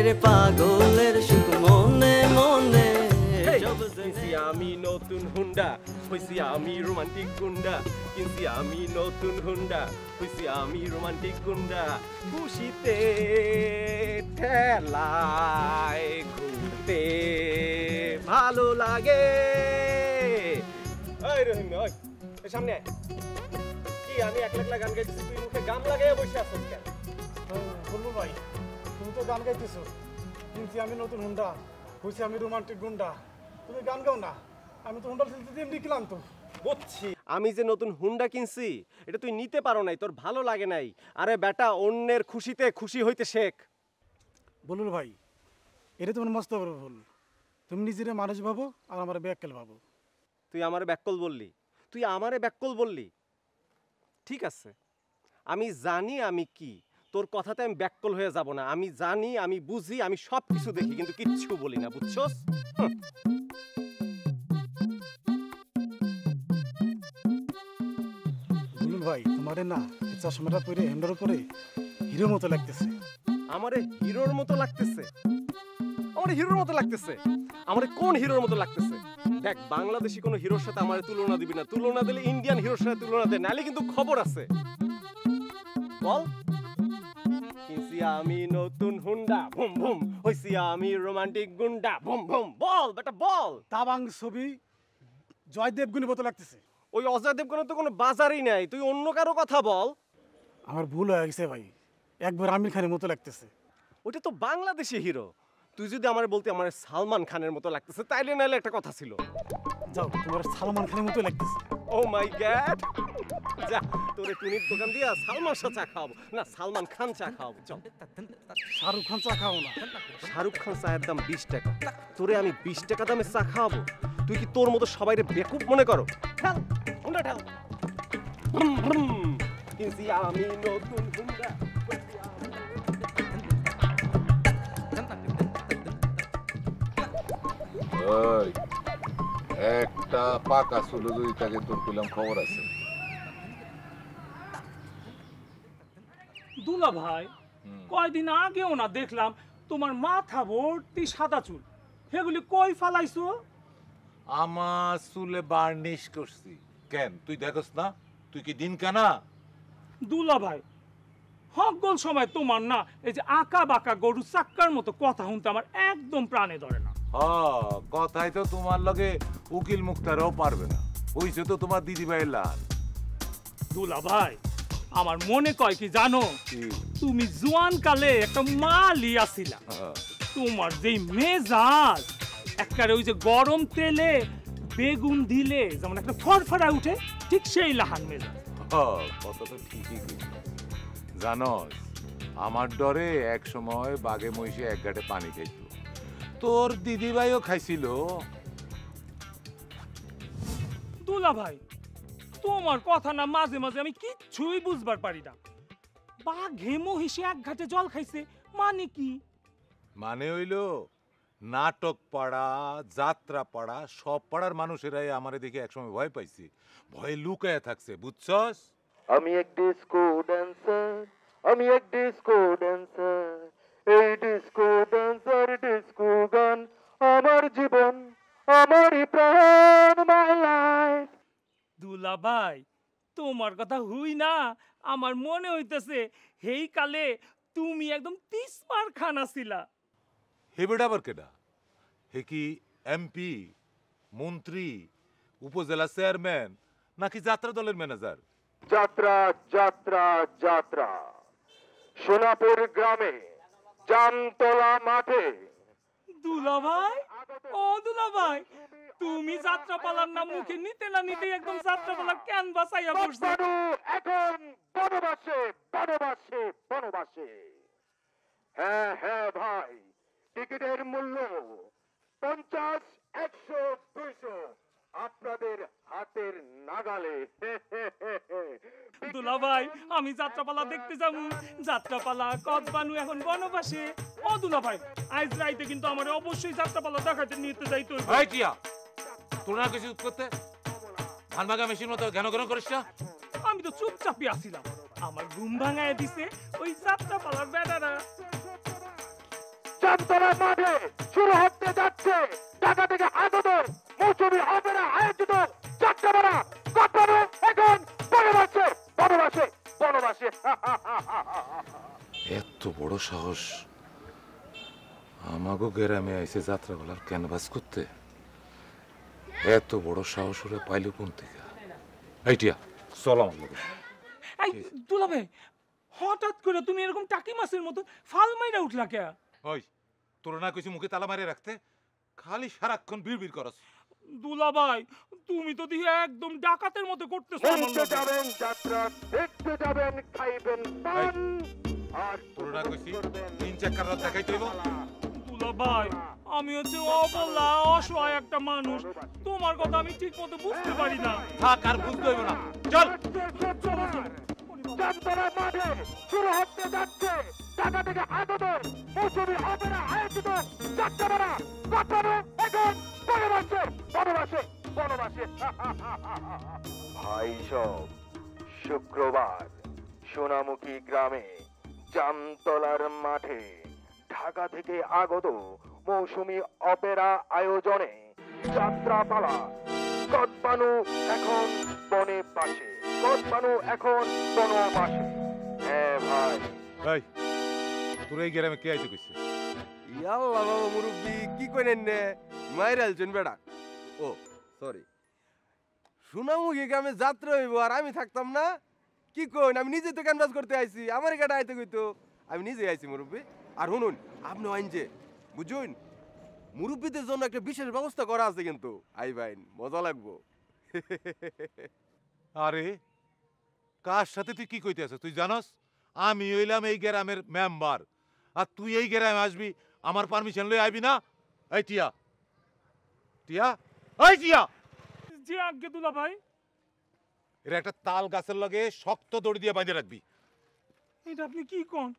রে পাগলের সুখ মনে মনে কিনছি আমি নতুন হুন্ডা হইছি আমি রোমান্টিক গুন্ডা কিনছি আমি নতুন হুন্ডা হইছি আমি রোমান্টিক গুন্ডা খুশিতে ঠেলায় ঘুরতে ভালো লাগে। ওই রহিম ওই সামনে কি আমি একলা গান গাইতেছি তুই মুখে গাম লাগাইয়া বসে আছিস কেন? বলবো ভাই তুমি তো গান গাইতেছো, কিনছি আমি নতুন হুন্ডা হইছি আমি রোমান্টিক গুন্ডা, তুমি গান গাও না। আমি তো হুন্ডা দিতে এমনি কিনলাম তো। বুঝছি আমি যে নতুন হুন্ডা কিনছি এটা তুই নিতে পারো নাই, তোর ভালো লাগে নাই। আরে বেটা অন্যের খুশিতে খুশি হইতে শেখ। বলুন ভাই এটা তোমার মস্ত বড় ভুল, তুমি নিজেরে মানুষ ভাবো আর আমার ব্যাককেল ভাবো। তুই আমারে ব্যাককল বললি, তুই আমারে ব্যাককল বললি, ঠিক আছে আমি জানি আমি কি, তোর কথাতে আমি ব্যাককল হয়ে যাব না। আমি জানি আমি বুঝি আমি সব কিছু দেখি কিন্তু কিচ্ছু বলি না, বুঝছস? বলুন ভাই তোমারে না চশমাটা পরে হ্যান্ডার উপরে হিরোর মতো লাগতেছে। আমারে হিরোর মতো লাগতেছে? আমারে হিরোর মতো লাগতেছে? আমারে কোন হিরোর মতো লাগতেছে? দেখ বাংলাদেশি কোনো হিরোর সাথে আমারে তুলনা দিবি না, তুলনা দিলে ইন্ডিয়ান হিরোর সাথে তুলনা দে, নালে কিন্তু খবর আছে। বল কিনছি আমি নতুন হুন্ডা ভুম ভুম হইছি আমি রোমান্টিক গুন্ডা ভুম ভুম, বল বেটা বল। তাবাং ছবি জয়দেব গুণের মতো লাগতেছে। ওই অজয় দেবগনের তো কোনো বাজারই নাই, তুই অন্য কারো কথা বল। আমার ভুল হয়ে গেছে ভাই, একবার আমির খানের মতো লাগতেছে। ওটা তো বাংলাদেশি হিরো, তুই যদি আমার বলতে আমার সালমান খানের মতো লাগতেছে তাইলে নাইলে একটা কথা ছিল। যাও তোমার সালমান খানের মতো লাগতেছে। ও মাই গড, যা তোরে টুনির দোকান দিয়া সালমান শাহ চা খাওয়াবো, না সালমান খান চা খাওয়াবো। চল। শাহরুখ খান চা খাও না? শাহরুখ খান চায়ের দাম 20 টাকা, তোরে আমি 20 টাকা দামে চা খাওয়াবো? তুই কি তোর মতো সবাইরে বেকুব মনে করো? ঠেল হুন্ডা ঠেল। ভ্রুম ভ্রুম কিনছি আমি নতুন হুন্ডা। ওই একটা পাকা চুলো যদি তাকে তোর পেলাম খবর আছে। দুলা ভাই কয়দিন আগেও না দেখলাম তোমার মাথা ভর্তি সাদা চুল, সেগুলি কই ফালাইছো? আমার চুলে বার্নিশ করছি। কেন তুই দেখস না? তুই কি দিন কানা? দুলা ভাই সকল সময় তোমার না এই যে আঁকা বাঁকা গরু চাক্কার মতো কথা শুনতে আমার একদম প্রাণে ধরে না। কথাই তো তোমার লগে উকিল মুক্তারও পারবে না, হইছে তো তোমার দিদি ভাইয়ের লাল। দুলা ভাই আমার মনে কয় কি জানো, তুমি জোয়ান কালে একটা মালি আছিলা, তোমার যেই মেজাজ একবারে ওই যে গরম তেলে বেগুন দিলে যেমন একটা ফরফরা উঠে, ঠিক সেই লাহান মেজাজ। কথা তো ঠিকই জানস, আমার ডরে এক সময় বাঘে মহিষে এক ঘাটে পানি খাইছিল, তোর দিদি ভাইও খাইছিল। দুলা ভাই তোমার কথা না মাঝে মাঝে আমি কিচ্ছুই বুঝবার পারি না। বাঘে মহিষে এক ঘাটে জল খাইছে মানে কি? মানে হইল নাটক পাড়া, যাত্রা পাড়া, সব পাড়ার মানুষেরাই আমারে দেখে একসময় ভয় পাইছে, ভয়ে লুকায় থাকছে, বুঝছস? আমি এক ডিস্কো ড্যান্সার, আমি এক ডিস্কো ড্যান্সার, এই ডিস্কো ড্যান্সার ডিস্কো গান আমার জীবন, আমারই প্রাণ, মাই লাইফ। দুলা ভাই তোমার কথা হুই না আমার মনে হইতেছে হেই কালে তুমি একদম তিসমার খানা ছিলা। হে বেটা আবার কেডা? হে কি এমপি, মন্ত্রী, উপজেলা চেয়ারম্যান নাকি যাত্রা দলের ম্যানেজার? যাত্রা যাত্রা যাত্রা, সোনাপুর গ্রামে জামতলা মাঠে। দুলা ভাই ও দুলা ভাই তুমি যাত্রাপালার নাম মুখে নিতে না নিতে একদম যাত্রাপালার ক্যানভাস আইয়া পড়ছে। এখন বনবাসে বনবাসে বনবাসে। হ্যাঁ হ্যাঁ ভাই, টিকিটের মূল্য 50, 100, 200 আপনাদের হাতের নাগালে। দুলা ভাই আমি যাত্রাপালা দেখতে যাবো, যাত্রাপালা কদবানু এখন বনবাসে। ও দুলা ভাই আজ রাইতে কিন্তু আমার অবশ্যই যাত্রাপালা দেখাতে নিতে যাইতে হইবে। এই টিয়া তোরা কিছু করতে ধান ভাঙা মেশিন মতো ঘন ঘন করিস না? আমি তো চুপচাপই আছিলাম, আমার ঘুম ভাঙায় দিছে ওই যাত্রাপালার বেড়ারা। জামতলা মাঠে শুরু হতে যাচ্ছে ঢাকা থেকে আগত মৌসুমী অপেরা আয়োজিত যাত্রাপালা কথানো এখন বনবাসে বনবাসে বনবাসে। এত বড় সাহস আমাগো গ্রামে আইসে যাত্রাপালার ক্যানভাস করতে? এত বড় সাহস ওরা পাইলো কোন থেকে? এইটিয়া চল আমার লগে। এই দুলা ভাই, হঠাৎ করে তুমি এরকম টাকি মাছের মতো ফাল মাইরা উঠলা কে? ওই তোর না কইছি মুখে তালা মারে রাখতে, খালি সারাক্ষণ বিড়বিড় করস। দুলা ভাই, তুমি তো দিয়ে একদম ডাকাতের মতো করতেছো আমার দেখতে লগে। যাবেন যাত্রা, দেখতে যাবেন খাইবেন পান, আর তোর না কইছি তিন চাকার রাত দেখাইতে হইব। দুলা ভাই, আমি হচ্ছে অবলা অসহায় একটা মানুষ, তোমার কথা আমি ঠিক মতো বুঝতে পারি না। থাক, আর বুঝতে হইব না, চল। জামতলা মাঠে শুরু হতে যাচ্ছে ঢাকা থেকে আগত মৌসুমী অপেরা আয়োজিত যাত্রাপালা কথানো এখন বনবাসে বনবাসে বনবাসে। ভাই সব শুক্রবার সোনামুখী গ্রামে জামতলার মাঠে ঢাকা থেকে আগত মৌসুমী অপেরা আয়োজনে যাত্রাপালা কদবানু এখন বনে বাসে, কদবানু এখন বনবাসে। হ্যাঁ ভাই, এই তোর এই গ্রামে কে আইতে কইছে? ইয়াল্লা বাবা মুরব্বি, কি কইনেন নে মাইর আলছেন বেড়া? ও সরি, সোনামুখী গ্রামে যাত্রা হইব আর আমি থাকতাম না? কি কইন, আমি নিজে তো ক্যানভাস করতে আইছি, আমার গাড়ি আইতে কইতো, আমি নিজে আইছি মুরব্বি। আর শুনুন, আপনি আইন যে বুঝুন, মুরব্বিদের জন্য একটা বিশেষ ব্যবস্থা করা আছে কিন্তু, আই বাইন মজা লাগবো। আরে কার সাথে তুই কি কইতে আছিস? তুই জানস আমি হইলাম এই গ্রামের মেম্বার, আর তুই এই গ্রামে আসবি, আমার পারমিশন লই আইবি না? এই টিয়া, টিয়া, এই টিয়া, যে আজ্ঞে দুলা ভাই। এর একটা তাল গাছের লগে শক্ত দড়ি দিয়ে বাঁধে রাখবি। এটা আপনি কি কোন?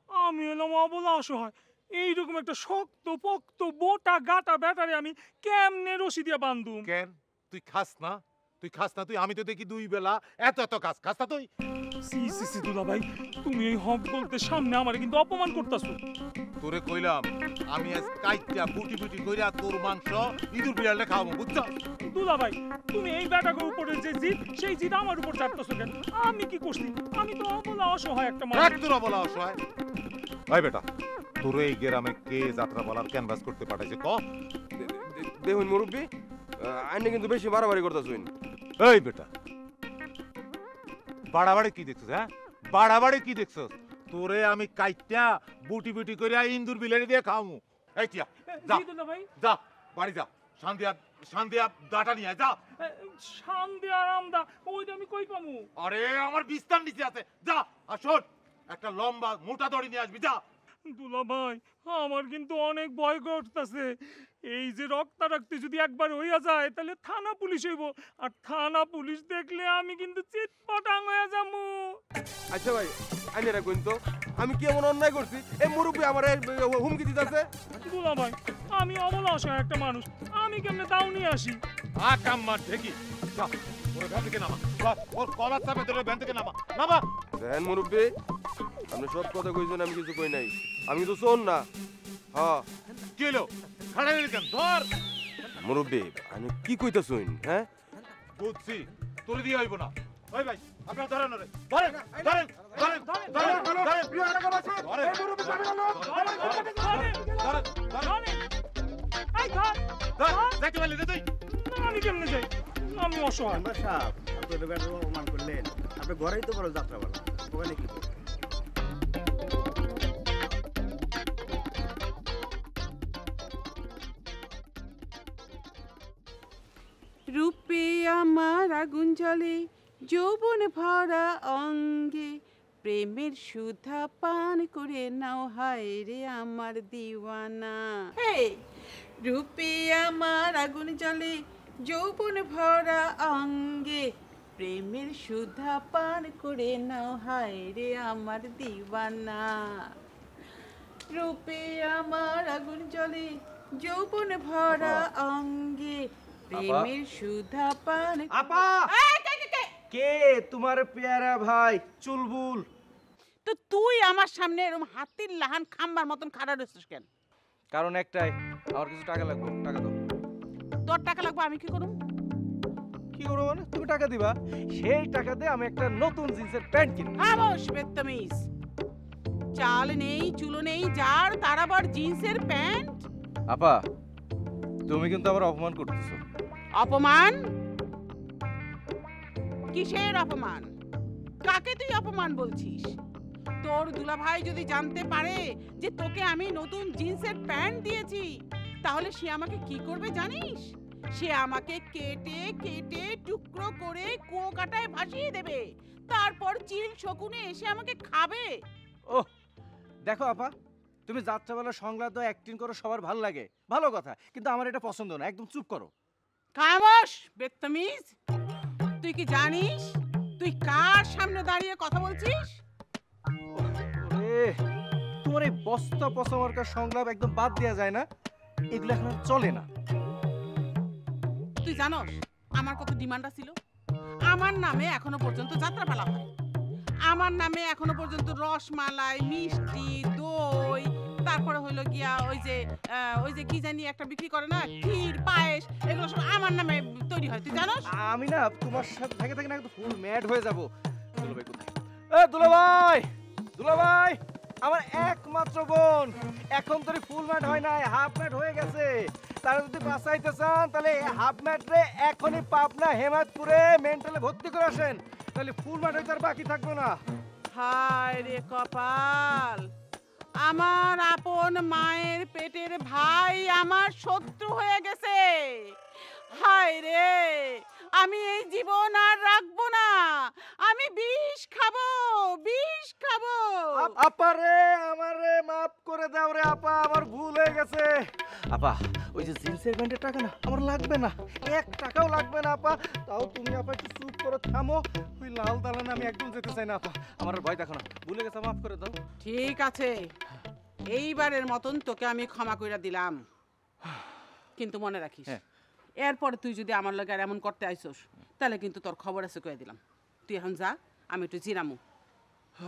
আমি এলাম অবলা অসহায়, এইরকম একটা শক্ত পোক্ত বোটা গাটা ব্যাটারে আমি কেমনে রশি দিয়ে বান্ধুম? কেন তুই খাস না? তুই খাস না? তুই আমি তো দেখি দুই বেলা এত এত খাস, খাস না তুই? সি সি সি দুলা ভাই, তুমি এই হক বলতে সামনে আমারে কিন্তু অপমান করতাছো। তোরে কইলাম আমি আজ কাইটা বুটি বুটি কইরা তোর মাংস ইঁদুর বিড়ালে খাওয়াবো, বুঝছ? দুলা ভাই, তুমি এই ব্যাটাটার উপরে যে জিদ, সেই জিদ আমার উপর চাপতেছো কেন? আমি কি করছি? আমি তো অবলা অসহায় একটা মানুষ। এক তোরা বলা অসহায়। ভাই বেটা, তোর এই গ্রামে কে যাত্রা বলার ক্যানভাস করতে পাঠাইছে ক? দেখুন মুরব্বি, আইনে কিন্তু বেশি বাড়াবাড়ি করতেছুন। এই বেটা, বাড়াবাড়ি কি দেখছিস? হ্যাঁ, বাড়াবাড়ি কি দেখছিস? তোরে আমি কাইটা বুটি বুটি কইরা ইঁদুর বিড়ালে দিয়ে খাওয়াবো। এই টিয়া, যা জি দুলা ভাই। যা বাড়ি যা, শান্তিয়া ডাটা নিয়ে আয়, যা। শান্তি আরামদা ওইটা আমি কই পামু? আরে আমার বিস্তার নিচে আছে, যা। আর শোন, একটা লম্বা মোটা দড়ি নিয়ে আসবি, যা। দুলা ভাই, আমার কিন্তু অনেক ভয় করতেছে। এই যে রক্তারক্তি যদি একবার হইয়া যায় তাহলে থানা পুলিশ হইব, আর থানা পুলিশ দেখলে আমি কিন্তু চিৎপটাং হয়ে যাবো। আচ্ছা ভাই, আইনে রাখুন তো, আমি কি এমন অন্যায় করছি এই মুরব্বি আমার হুমকি দিতেছে? দুলা ভাই, আমি অবলা অসহায় একটা মানুষ, আমি কেমনে তাও নিয়ে আসি? কাম্মার ঢেকি, যা ওর ভ্যান থেকে নামা, বাস ওর কলার চাপে ধরে ভ্যান থেকে নামা, নামা। দেখেন মুরব্বি, আপনি সব কথা কইছেন, আমি কিছু কই নাই, আমি তো শোন না। হ্যাঁ কি হলো? খাড়া হয়ে কেন? ধর। মুরব্বি, আমি কি কইতাছুন? হ্যাঁ বুঝছি, তুলে দিয়ে হইব না। ওই ভাই, আপনারা ধরেন ওরে, ধরেন, ধরেন, ধরেন, ধরেন, ধরেন, ধরেন, যাইতে পারলি না তুই? আমি কেমনে যাই? আমি অসহায়। আমরা সাহেব, আপনি তো ব্যাটার অপমান করলেন, আপনি ঘরেই তো বড় যাত্রা বলা, ওখানে কি করবেন? রূপে আমার আগুন জ্বলে, যৌবন ভরা অঙ্গে, প্রেমের সুধা পান করে নাও হায় রে আমার দিওয়ানা। রূপে আমার আগুন জ্বলে, যৌবন ভরা অঙ্গে, প্রেমের সুধা পান করে নাও হায় রে আমার দিওয়ানা। রূপে আমার আগুন জ্বলে, যৌবন ভরা অঙ্গে, প্রেমের সুধা পান। আপা, কে তোমার পেয়ারা ভাই চুলবুল? তো তুই আমার সামনে এরকম হাতির লাহান খাম্বার মতন খাড়া রয়েছিস কেন? কারণ একটাই, আমার কিছু টাকা লাগবে, টাকা দাও। তোর টাকা লাগবে, আমি কি করব? কি করবো মানে? তুমি টাকা দিবা, সেই টাকা দিয়ে আমি একটা নতুন জিন্সের প্যান্ট কিনবো। খামোশ বেত্তমিজ। চাল নেই, চুলো নেই, যার তার আবার জিন্সের প্যান্ট। আপা, তুমি কিন্তু আমার অপমান করতেছো। অপমান? কিসের অপমান? কাকে তুই অপমান বলছিস? তোর দুলাভাই যদি জানতে পারে যে তোকে আমি নতুন জিন্সের প্যান্ট দিয়েছি, তাহলে সে আমাকে কি করবে জানিস? সে আমাকে কেটে কেটে টুকরো করে কুয়ো কাটায় ভাসিয়ে দেবে, তারপর চিল শকুনে এসে আমাকে খাবে। ওহ, দেখো আপা, তুমি যাত্রাবেলা সংলাদ অ্যাক্টিং করো, সবার ভালো লাগে, ভালো কথা, কিন্তু আমার এটা পছন্দ না, একদম চুপ করো। খামোশ বেত্তমিজ। তুই কি জানিস তুই কার সামনে দাঁড়িয়ে কথা বলছিস? ওরে, তোমার এই বস্তা পচা মার্কা সংলাপ একদম বাদ দেওয়া যায় না, এগুলো এখন আর চলে না। তুই জানোস আমার কত ডিমান্ড ছিল? আমার নামে এখনো পর্যন্ত যাত্রাপালা হয়, আমার নামে এখনো পর্যন্ত রসমালাই, মিষ্টি, দই, তারপরে হইলো গিয়া ওই যে কি জানি একটা বিক্রি করে না, ক্ষীর, পায়েস, এগুলো সব আমার নামে তৈরি হয়, তুই জানোস? আমি না তোমার সাথে থাকে থাকে না একদম ফুল ম্যাড হয়ে যাবো। দুলাভাই কোথায়? এ দুলাভাই, দুলাভাই, আমার একমাত্র বোন এখন তোর ফুল ম্যাট হয় নাই, হাফ ম্যাট হয়ে গেছে। তারা যদি বাঁচাইতে চান তাহলে হাফ ম্যাট রে এখনই পাবনা হেমায়তপুরে মেন্টালে ভর্তি করে আসেন, তাহলে ফুল ম্যাট হইতে আর বাকি থাকবো না। হায় রে কপাল, আমার আপন মায়ের পেটের ভাই আমার শত্রু হয়ে গেছে। হায় রে, আমি এই জীবন আর রাখবো না, আমি বিষ খাবো, বিষ খাবো। আপা রে, আমারে মাফ করে দাও রে আপা, আমার ভুল হয়ে গেছে। আপা, ওই যে জিন্সের প্যান্টের টাকা না আমার লাগবে না, 1 টাকাও লাগবে না আপা। তাও তুমি আপা একটু চুপ করে থামো, ওই লাল দালানে আমি একদম যেতে চাই না আপা, আমার আর ভয় দেখো না, ভুলে গেছে, মাফ করে দাও। ঠিক আছে, এইবারের মতন তোকে আমি ক্ষমা কইরা দিলাম, কিন্তু মনে রাখিস এরপরে তুই যদি আমার লগে আর এমন করতে আইসোস তাহলে কিন্তু তোর খবর আছে কয়ে দিলাম। তুই এখন যা, আমি একটু জিরামু।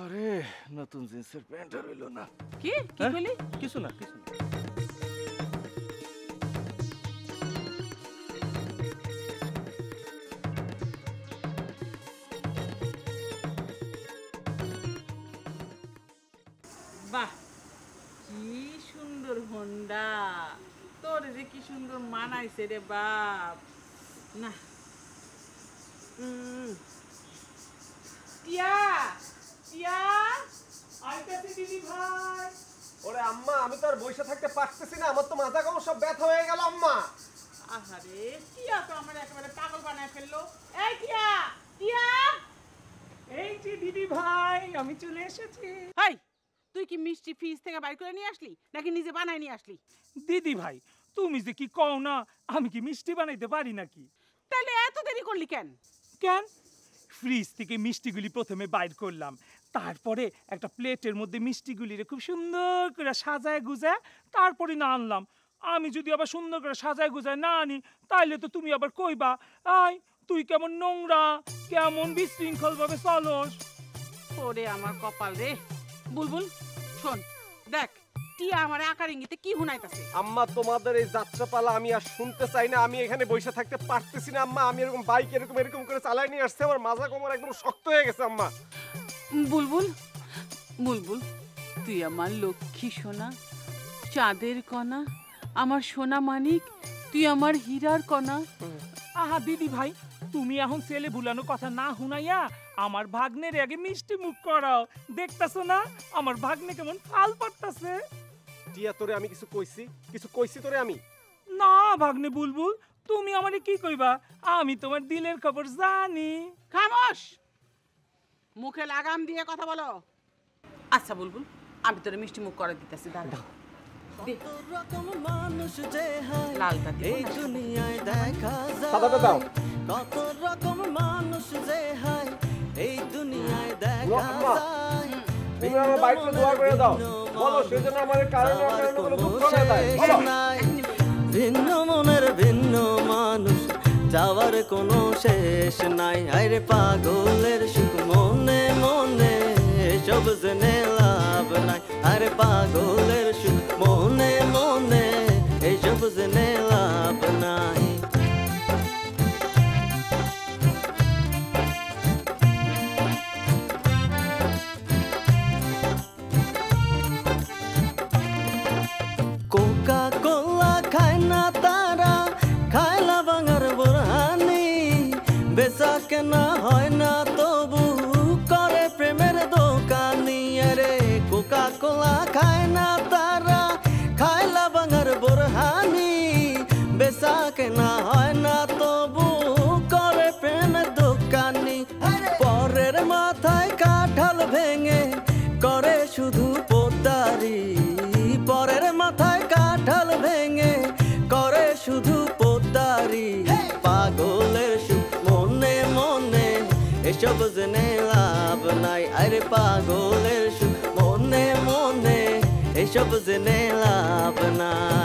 আরে নতুন জিন্সের প্যান্ট আর হইলো না। কি কি বলি? কিছু না, কিছু না। বাহ, কি সুন্দর হোন্ডা, তোর যে কি সুন্দর মানাইছে রে বাপ। না টিয়া, টিয়া, আইতাছি দিদি ভাই। ওরে আম্মা, আমি তো আর বসে থাকতে পারতেছি না, আমার তো মাথা কামড় সব ব্যথা হয়ে গেল আম্মা। আহারে, টিয়া তো আমার একেবারে পাগল বানায় ফেললো। এই টিয়া, টিয়া, এই যে দিদি ভাই, আমি চলে এসেছি। হাই, তুই কি মিষ্টি ফ্রিজ থেকে বাইর করে নিয়ে আসলি নাকি নিজে বানায় নিয়ে আসলি? দিদি ভাই, তুমি যে কি কও না, আমি কি মিষ্টি বানাইতে পারি নাকি? তাহলে এত দেরি করলি কেন? কেন? ফ্রিজ থেকে মিষ্টিগুলি প্রথমে বাইর করলাম, তারপরে একটা প্লেটের মধ্যে মিষ্টিগুলিরে খুব সুন্দর করে সাজায় গুজায় তারপরে না আনলাম। আমি যদি আবার সুন্দর করে সাজায় গুজায় না আনি তাইলে তো তুমি আবার কইবা, আয় তুই কেমন নোংরা, কেমন বিশৃঙ্খল ভাবে চলস। ওরে আমার কপাল রে। বুলবুল শোন, দেখ টিয়া আমার আকার ইঙ্গিতে কি হুনাইতাছে। আম্মা, তোমাদের এই যাত্রাপালা আমি আর শুনতে চাই না, আমি এখানে বসে থাকতে পারতেছি না আম্মা। আমি এরকম বাইক এরকম করে চালাই নিয়ে আসছে, আমার মাজা কোমর একদম শক্ত হয়ে গেছে আম্মা। বুলবুল, বুলবুল, তুই আমার লক্ষ্মী সোনা, চাঁদের কণা, আমার সোনা মানিক, তুই আমার হীরার কণা। আহা দিদি ভাই, তুমি এখন ছেলে বুলানো কথা না হুনাইয়া আমার ভাগ্নের আগে মিষ্টি মুখ করাও। দেখতাছো না আমার ভাগ্নে কেমন ফাল পারতাছে। টিয়া, তোরে আমি কিছু কইছি তোরে আমি? না ভাগ্নে বুলবুল, তুমি আমারে কি কইবা? আমি তোমার দিলের খবর জানি। খামোশ, মুখে লাগাম দিয়ে কথা বলো। আচ্ছা বুলবুল, আমি তোরে মিষ্টি মুখ করে দিতেছি, দাঁড়া। রকম মানুষ যে হয় লালটা এই দুনিয়ায় দেখা সাদাটা দাও। যায়, কত রকম মানুষ যে হয় এই দুনিয়ায় দেখা যায়। তুমি আমার বাইকটা দোয়া করে দাও, বলো সেজন্য আমার কারণে কোনো দুঃখ না দেয়। বলো। ভিন্ন মনের ভিন্ন মানুষ, যাওয়ার কোনো শেষ নাই। আরে পাগলের সুখ মনে মনে, সব জেনে লাভ নাই। আরে পাগলের সুখ মনে মনে, এসব জেনে লাভ নাই। কোকা কোলা খায় না তারা, খায়লা ভাঙার বোরহানি, বেচা কেনা হয় না তবু করে প্রেমের দোকানি। আরে কোকা কোলা খায় না তারা, খায়লা ভাঙার বোরহানি, বেচা কেনা হয় না তবু করে প্রেমের দোকানি। পরের মাথায় কাঁঠাল ভেঙে করে শুধু পোতারি, পরের মাথায় কাঁঠাল ভেঙে করে শুধু পোতারি। পাগলের সুখ মনে মনে এসব জেনে লাভ নাই। আরে পাগলের সুখ মনে মনে এসব জেনে লাভ নাই।